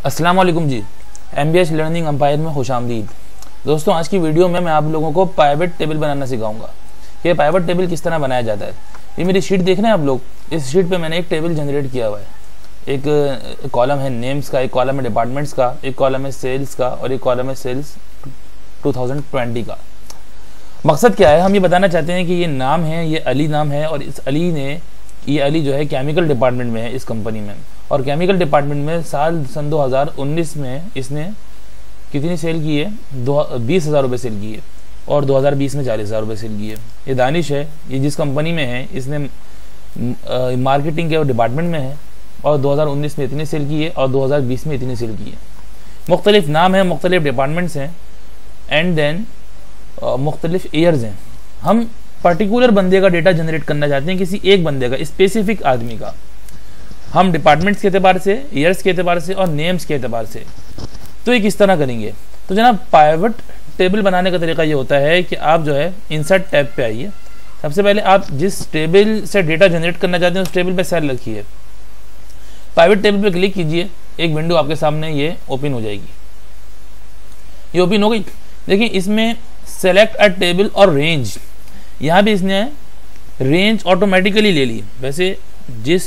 अस्सलाम वालेकुम जी। MBS learning empire में खुशामदीद। दोस्तों, आज की वीडियो में मैं आप लोगों को पाइवट टेबल बनाना सिखाऊंगा। ये पाइवट टेबल किस तरह बनाया जाता है। ये मेरी शीट देख रहे हैं आप लोग। इस शीट पे मैंने एक टेबल जनरेट किया हुआ है। एक कॉलम है नेम्स का, एक कॉलम है डिपार्टमेंट्स का, एक कॉलम है सेल्स का और एक कॉलम है सेल्स 2020 का। मकसद क्या है, हम ये बताना चाहते हैं कि ये नाम है, ये अली नाम है और इस अली ने, ये अली जो है केमिकल डिपार्टमेंट में है इस कंपनी में, और केमिकल डिपार्टमेंट में सन 2019 में इसने कितनी सेल की है, 20,000 रुपये सेल की है और 2020 में 40,000 रुपये सेल की है। ये दानिश है, ये जिस कंपनी में है इसने मार्केटिंग के डिपार्टमेंट में है और 2019 में इतनी सेल की है और 2020 में इतनी सेल की है। मुख्तलिफ नाम है, मुख्तलिफ डिपार्टमेंट्स हैं एंड देन मुख्तलिफ ईयर्स हैं। हम पर्टिकुलर बंदे का डेटा जनरेट करना चाहते हैं, किसी एक बंदे का, स्पेसिफिक आदमी का। हम डिपार्टमेंट्स के एतबार से, ईयर्स के एतबार से और नेम्स के एतबार से। तो ये किस तरह करेंगे। तो जनाब, पाइवट टेबल बनाने का तरीका ये होता है कि आप जो है इंसर्ट टैब पे आइए। सबसे पहले आप जिस टेबल से डेटा जनरेट करना चाहते हैं उस टेबल पे सेल रखिए। पाइवट टेबल पे क्लिक कीजिए, एक विंडो आपके सामने ये ओपन हो जाएगी। ये ओपन हो गई। देखिए, इसमें सेलेक्ट अ टेबल और रेंज, यहाँ भी इसने रेंज ऑटोमेटिकली ले ली। वैसे जिस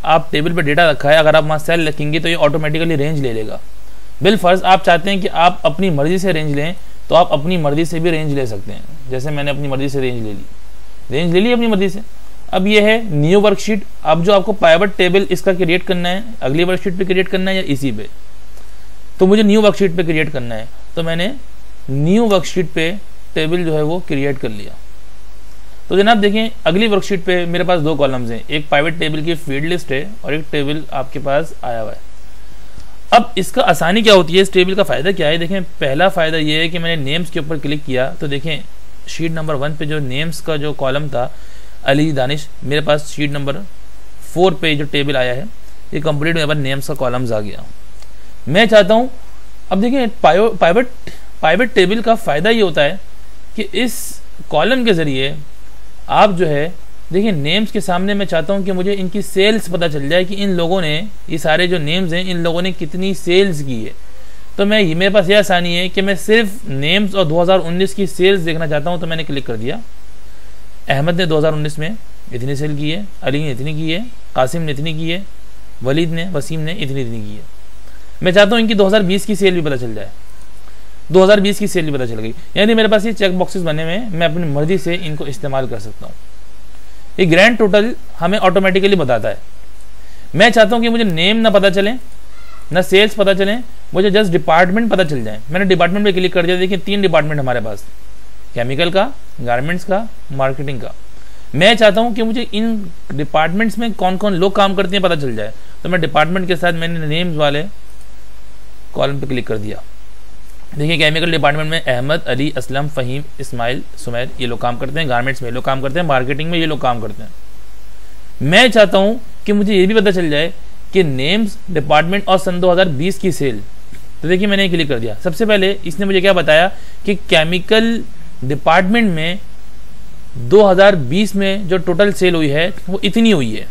आप टेबल पे डेटा रखा है, अगर आप वहाँ सेल रखेंगे तो ये ऑटोमेटिकली रेंज ले लेगा। बिलफर्ज आप चाहते हैं कि आप अपनी मर्जी से रेंज लें तो आप अपनी मर्जी से भी रेंज ले सकते हैं। जैसे मैंने अपनी मर्जी से रेंज ले ली अपनी मर्जी से। अब ये है न्यू वर्कशीट। अब जो आपको पाइवट टेबल इसका क्रिएट करना है, अगली वर्कशीट पे क्रिएट करना है या इसी पे, तो मुझे न्यू वर्कशीट पे क्रिएट करना है। तो मैंने न्यू वर्कशीट पे टेबल जो है वो क्रिएट कर लिया। तो जनाब देखें, अगली वर्कशीट पे मेरे पास दो कॉलम्स हैं, एक पाइवट टेबल की फील्ड लिस्ट है और एक टेबल आपके पास आया हुआ है। अब इसका आसानी क्या होती है, इस टेबल का फ़ायदा क्या है। देखें, पहला फ़ायदा ये है कि मैंने नेम्स के ऊपर क्लिक किया तो देखें शीट नंबर 1 पे जो नेम्स का जो कॉलम था अली दानिश, मेरे पास शीट नंबर 4 पे जो टेबल आया है ये कंप्लीट मेरे पास नेम्स का कॉलम्स आ गया। मैं चाहता हूँ, अब देखें पाइवट टेबल का फ़ायदा ये होता है कि इस कॉलम के ज़रिए आप जो है, देखिए नेम्स के सामने मैं चाहता हूं कि मुझे इनकी सेल्स पता चल जाए कि इन लोगों ने, ये सारे जो नेम्स हैं, इन लोगों ने कितनी सेल्स की है। तो मेरे पास ये आसानी है कि मैं सिर्फ नेम्स और 2019 की सेल्स देखना चाहता हूं। तो मैंने क्लिक कर दिया। अहमद ने 2019 में इतनी सेल की है, अली ने इतनी की है, कासिम ने इतनी की है, वसीम ने इतनी की है। मैं चाहता हूँ इनकी 2020 की सेल भी पता चल जाए। 2020 की सेल भी पता चल गई। यानी मेरे पास ये चेक बॉक्सेस बने हुए हैं, मैं अपनी मर्जी से इनको इस्तेमाल कर सकता हूँ। ये ग्रैंड टोटल हमें ऑटोमेटिकली बताता है। मैं चाहता हूँ कि मुझे नेम ना पता चले, ना सेल्स पता चले, मुझे जस्ट डिपार्टमेंट पता चल जाए। मैंने डिपार्टमेंट पे क्लिक कर दिया। देखिए 3 डिपार्टमेंट हमारे पास, केमिकल का, गारमेंट्स का, मार्केटिंग का। मैं चाहता हूँ कि मुझे इन डिपार्टमेंट्स में कौन कौन लोग काम करते हैं पता चल जाए। तो मैं डिपार्टमेंट के साथ मैंने नेम्स वाले कॉलम पर क्लिक कर दिया। देखिए केमिकल डिपार्टमेंट में अहमद, अली, असलम, फ़हीम, इस्माइल, सुमैर ये लोग काम करते हैं। गारमेंट्स में ये लोग काम करते हैं। मार्केटिंग में ये लोग काम करते हैं। मैं चाहता हूं कि मुझे ये भी पता चल जाए कि नेम्स, डिपार्टमेंट और सन 2020 की सेल। तो देखिए मैंने क्लिक कर दिया। सबसे पहले इसने मुझे क्या बताया कि केमिकल डिपार्टमेंट में 2020 में जो टोटल सेल हुई है वो इतनी हुई है,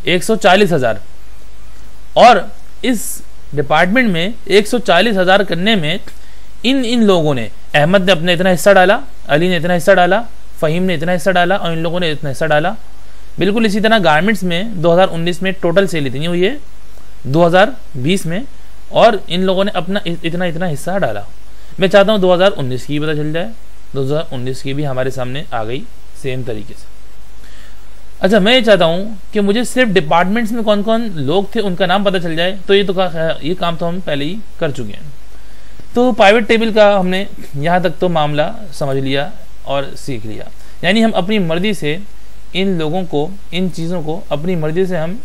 140,000। और इस डिपार्टमेंट में 140,000 करने में इन लोगों ने, अहमद ने अपना इतना हिस्सा डाला, अली ने इतना हिस्सा डाला, फ़हीम ने इतना हिस्सा डाला और इन लोगों ने इतना हिस्सा डाला। बिल्कुल इसी तरह गारमेंट्स में 2019 में टोटल सेल इतनी हुई है 2020 में, और इन लोगों ने अपना इतना हिस्सा डाला। मैं चाहता हूँ 2019 की पता चल जाए। 2019 की भी हमारे सामने आ गई सेम तरीके से। अच्छा, मैं ये चाहता हूँ कि मुझे सिर्फ डिपार्टमेंट्स में कौन कौन लोग थे उनका नाम पता चल जाए। तो ये काम तो हम पहले ही कर चुके हैं। तो पाइवट टेबल का हमने यहाँ तक तो मामला समझ लिया और सीख लिया। यानी हम अपनी मर्जी से इन लोगों को, इन चीज़ों को अपनी मर्जी से हम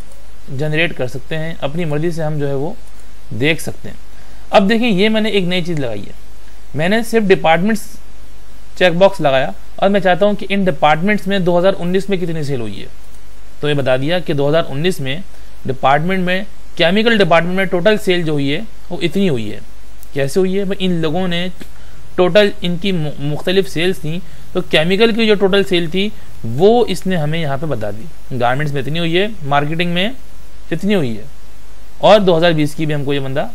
जनरेट कर सकते हैं, अपनी मर्जी से हम जो है वो देख सकते हैं। अब देखिए, ये मैंने एक नई चीज़ लगाई है। मैंने सिर्फ डिपार्टमेंट्स चेक बॉक्स लगाया और मैं चाहता हूं कि इन डिपार्टमेंट्स में 2019 में कितनी सेल हुई है। तो ये बता दिया कि 2019 में डिपार्टमेंट में, केमिकल डिपार्टमेंट में टोटल सेल जो हुई है वो इतनी हुई है। कैसे हुई है भाई, इन लोगों ने टोटल, इनकी मुख्तलिफ सेल्स थी, तो केमिकल की जो टोटल सेल थी वो इसने हमें यहाँ पे बता दी। गारमेंट्स में इतनी हुई है, मार्केटिंग में इतनी हुई है, और 2020 की भी हमको ये बंदा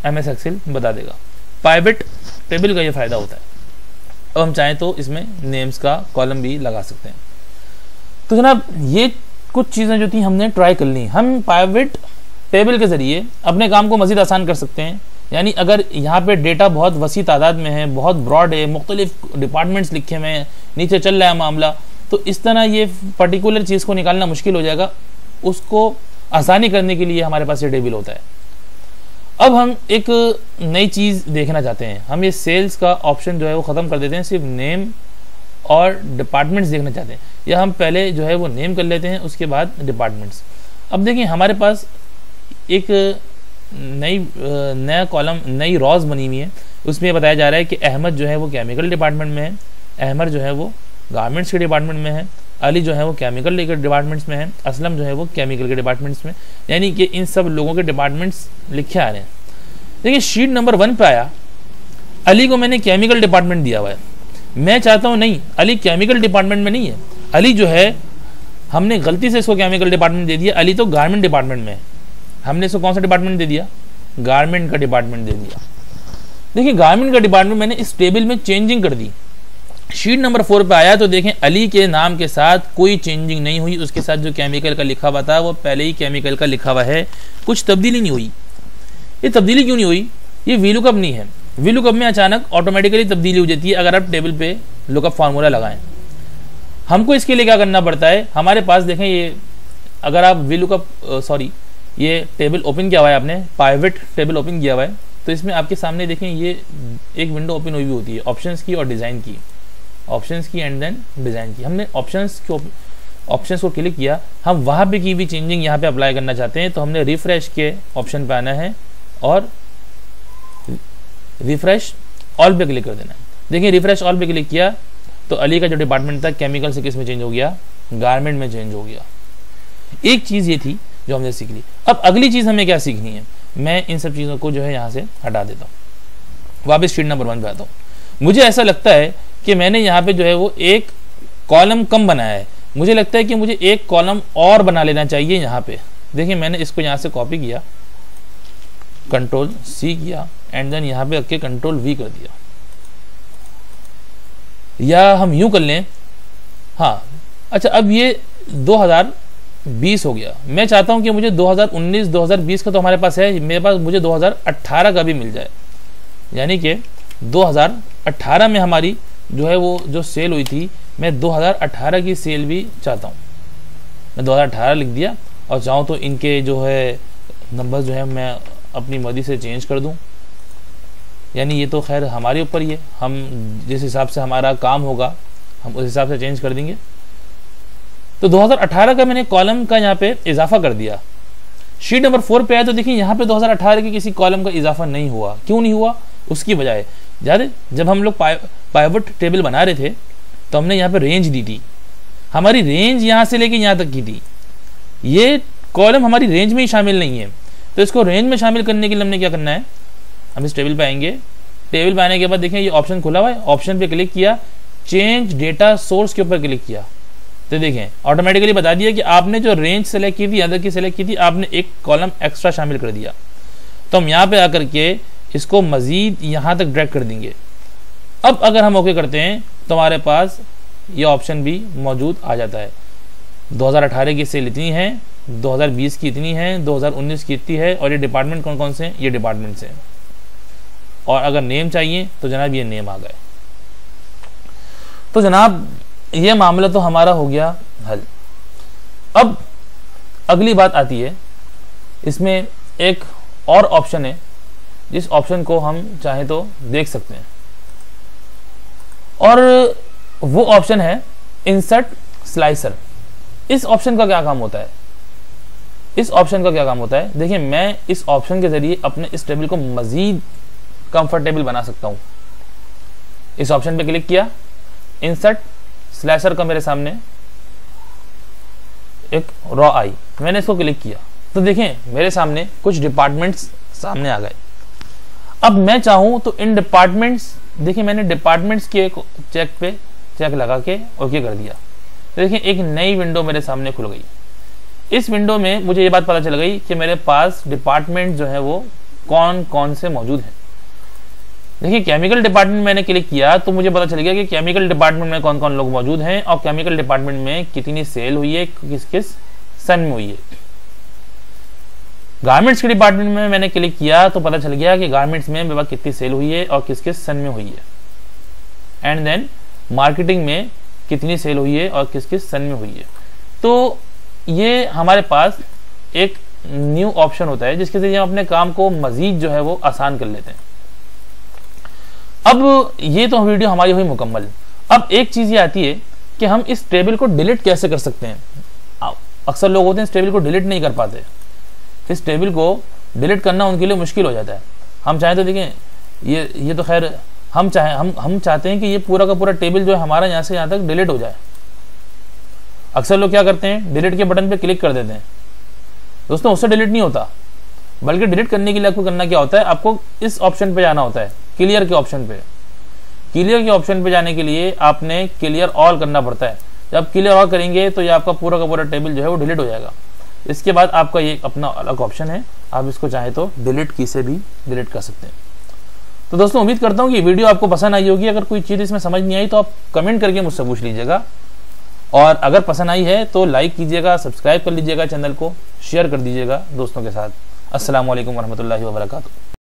MS एक्सेल बता देगा। पाइवेट टेबल का ये फायदा होता है। अब हम चाहें तो इसमें नेम्स का कॉलम भी लगा सकते हैं। तो जनाब ये कुछ चीज़ें जो थी हमने ट्राई कर ली। हम पाइवेट टेबल के ज़रिए अपने काम को मज़ीद आसान कर सकते हैं। यानी अगर यहाँ पे डेटा बहुत वसी तादाद में है, बहुत ब्रॉड है, मुख्तलिफ डिपार्टमेंट्स लिखे हुए हैं, नीचे चल रहा है मामला, तो इस तरह ये पर्टिकुलर चीज़ को निकालना मुश्किल हो जाएगा। उसको आसानी करने के लिए हमारे पास ये टेबल होता है। अब हम एक नई चीज़ देखना चाहते हैं। हम ये सेल्स का ऑप्शन जो है वो ख़त्म कर देते हैं, सिर्फ नेम और डिपार्टमेंट्स देखना चाहते हैं। या हम पहले जो है वो नेम कर लेते हैं, उसके बाद डिपार्टमेंट्स। अब देखिए हमारे पास एक नया कॉलम, नई रॉज बनी हुई है। उसमें बताया जा रहा है कि अहमद जो है वो केमिकल डिपार्टमेंट में है, अहमद जो है वो गारमेंट्स के डिपार्टमेंट में है, अली जो है वो केमिकल के डिपार्टमेंट्स में है, असलम जो है वो केमिकल के डिपार्टमेंट्स में। यानी कि इन सब लोगों के डिपार्टमेंट्स लिखे आ रहे हैं। देखिए शीट नंबर 1 पे आया, अली को मैंने केमिकल डिपार्टमेंट दिया हुआ है। मैं चाहता हूँ नहीं, अली केमिकल डिपार्टमेंट में नहीं है। अली जो है हमने गलती से इसको केमिकल डिपार्टमेंट दे दिया, अली तो गारमेंट डिपार्टमेंट में है। हमने इसको कौन सा डिपार्टमेंट दे दिया? गारमेंट का डिपार्टमेंट दे दिया। देखिए गारमेंट का डिपार्टमेंट मैंने इस टेबल में चेंजिंग कर दी। शीट नंबर 4 पे आया तो देखें अली के नाम के साथ कोई चेंजिंग नहीं हुई। उसके साथ जो केमिकल का लिखा हुआ था वो पहले ही केमिकल का लिखा हुआ है, कुछ तब्दीली नहीं हुई। ये तब्दीली क्यों नहीं हुई? ये वीलुकअप नहीं है। वीलुकअप में अचानक ऑटोमेटिकली तब्दीली हो जाती है अगर आप टेबल पे लुकअप फार्मूला लगाएं। हमको इसके लिए क्या करना पड़ता है? हमारे पास देखें ये अगर आप वीलुकअप ये टेबल ओपन किया हुआ है, आपने पाइवेट टेबल ओपन किया हुआ है, तो इसमें आपके सामने देखें ये एक विंडो ओपन हुई होती है ऑप्शंस की और डिज़ाइन की, ऑप्शंस की एंड देन डिज़ाइन की। हमने ऑप्शंस को क्लिक किया, हम वहाँ पे की भी चेंजिंग यहाँ पे अप्लाई करना चाहते हैं तो हमने रिफ्रेश के ऑप्शन पे आना है और रिफ्रेश ऑल पे क्लिक कर देना है। देखिए रिफ्रेश ऑल पे क्लिक किया तो अली का जो डिपार्टमेंट था केमिकल से किस में चेंज हो गया? गारमेंट में चेंज हो गया। एक चीज़ ये थी जो हमने सीख ली। अब अगली चीज़ हमें क्या सीखनी है? मैं इन सब चीज़ों को जो है यहाँ से हटा देता हूँ, वापस शीट नंबर 1 पे आता हूँ। मुझे ऐसा लगता है कि मैंने यहाँ पे जो है वो एक कॉलम कम बनाया है। मुझे लगता है कि मुझे एक कॉलम और बना लेना चाहिए यहाँ पे। देखिए मैंने इसको यहाँ से कॉपी किया, Ctrl+C किया एंड देन यहाँ पे रख के Ctrl+V कर दिया। या हम यूं कर लें, हाँ अच्छा अब ये 2020 हो गया। मैं चाहता हूं कि मुझे 2019 2020 का तो हमारे पास है, मेरे पास मुझे 2018 का भी मिल जाए। यानी कि 2018 में हमारी जो है वो जो सेल हुई थी, मैं 2018 की सेल भी चाहता हूँ। मैं 2018 लिख दिया और चाहूँ तो इनके जो है नंबर जो है मैं अपनी मर्जी से चेंज कर दूँ। यानी ये तो खैर हमारे ऊपर ही है, हम जिस हिसाब से हमारा काम होगा हम उस हिसाब से चेंज कर देंगे। तो 2018 का मैंने कॉलम का यहाँ पे इजाफा कर दिया। शीट नंबर 4 पे आया तो देखिए यहाँ पे 2018 के किसी कॉलम का इजाफा नहीं हुआ। क्यों नहीं हुआ? उसकी बजाय जब हम लोग पाइवट टेबल बना रहे थे तो हमने यहाँ पे रेंज दी थी। हमारी रेंज यहाँ से लेके यहाँ तक की थी। ये कॉलम हमारी रेंज में ही शामिल नहीं है, तो इसको रेंज में शामिल करने के लिए हमने क्या करना है? हम इस टेबल पे आएंगे। टेबल पे आने के बाद देखें ये ऑप्शन खुला हुआ है, ऑप्शन पे क्लिक किया, चेंज डेटा सोर्स के ऊपर क्लिक किया तो देखें ऑटोमेटिकली बता दिया कि आपने जो रेंज सेलेक्ट की थी, अदर की सेलेक्ट की थी, आपने एक कॉलम एक्स्ट्रा शामिल कर दिया। तो हम यहाँ पे आकर के इसको मजीद यहाँ तक ड्रैग कर देंगे। अब अगर हम ओके करते हैं तो हमारे पास ये ऑप्शन भी मौजूद आ जाता है। 2018 की सेल इतनी है, 2020 की इतनी है, 2019 की इतनी है और ये डिपार्टमेंट कौन कौन से हैं? ये डिपार्टमेंट्स हैं। और अगर नेम चाहिए तो जनाब ये नेम आ गए। तो जनाब ये मामला तो हमारा हो गया हल। अब अगली बात आती है, इसमें एक और ऑप्शन है जिस ऑप्शन को हम चाहे तो देख सकते हैं और वो ऑप्शन है इंसर्ट स्लाइसर। इस ऑप्शन का क्या काम होता है? इस ऑप्शन का क्या काम होता है? देखिए मैं इस ऑप्शन के जरिए अपने इस टेबल को मजीद कंफर्टेबल बना सकता हूं। इस ऑप्शन पे क्लिक किया, इंसर्ट स्लाइसर का मेरे सामने एक रॉ आई, मैंने इसको क्लिक किया तो देखें मेरे सामने कुछ डिपार्टमेंट्स सामने आ गए। अब मैं चाहूं तो इन डिपार्टमेंट्स, देखिए मैंने डिपार्टमेंट्स के चेक लगा के ओके कर दिया। तो देखिए एक नई विंडो मेरे सामने खुल गई। इस विंडो में मुझे ये बात पता चल गई कि मेरे पास डिपार्टमेंट जो है वो कौन कौन से मौजूद हैं। देखिए केमिकल डिपार्टमेंट मैंने क्लिक किया तो मुझे पता चल गया कि केमिकल डिपार्टमेंट में कौन कौन लोग मौजूद हैं और केमिकल डिपार्टमेंट में कितनी सेल हुई है, किस किस सन में हुई है। गारमेंट्स के डिपार्टमेंट में मैंने क्लिक किया तो पता चल गया कि गारमेंट्स में मेरे पास कितनी सेल हुई है और किस किस सन में हुई है। एंड देन मार्केटिंग में कितनी सेल हुई है और किस किस सन में हुई है। तो ये हमारे पास एक न्यू ऑप्शन होता है जिसके जरिए हम अपने काम को मजीद जो है वो आसान कर लेते हैं। अब ये तो वीडियो हमारी हुई मुकम्मल। अब एक चीज ये आती है कि हम इस टेबल को डिलीट कैसे कर सकते हैं। अक्सर लोग होते हैं इस टेबल को डिलीट नहीं कर पाते। इस टेबल को डिलीट करना उनके लिए मुश्किल हो जाता है। हम चाहें तो देखें ये तो खैर हम चाहते हैं कि ये पूरा का पूरा टेबल जो है हमारा यहाँ से यहाँ तक डिलीट हो जाए। अक्सर लोग क्या करते हैं, डिलीट के बटन पे क्लिक कर देते हैं। दोस्तों उससे डिलीट नहीं होता, बल्कि डिलीट करने के लिए आपको करना क्या होता है, आपको इस ऑप्शन पे जाना होता है, क्लियर के ऑप्शन पे। क्लियर के ऑप्शन पे जाने के लिए आपने क्लियर ऑल करना पड़ता है। जब क्लियर ऑल करेंगे तो ये आपका पूरा का पूरा टेबल जो है वो डिलीट हो जाएगा। इसके बाद आपका ये अपना अलग ऑप्शन है, आप इसको चाहे तो डिलीट की से भी डिलीट कर सकते हैं। तो दोस्तों उम्मीद करता हूँ कि वीडियो आपको पसंद आई होगी। अगर कोई चीज़ इसमें समझ नहीं आई तो आप कमेंट करके मुझसे पूछ लीजिएगा, और अगर पसंद आई है तो लाइक कीजिएगा, सब्सक्राइब कर लीजिएगा, चैनल को शेयर कर दीजिएगा दोस्तों के साथ। अस्सलाम वालेकुम वरहमतुल्लाहि वबरकातुहू।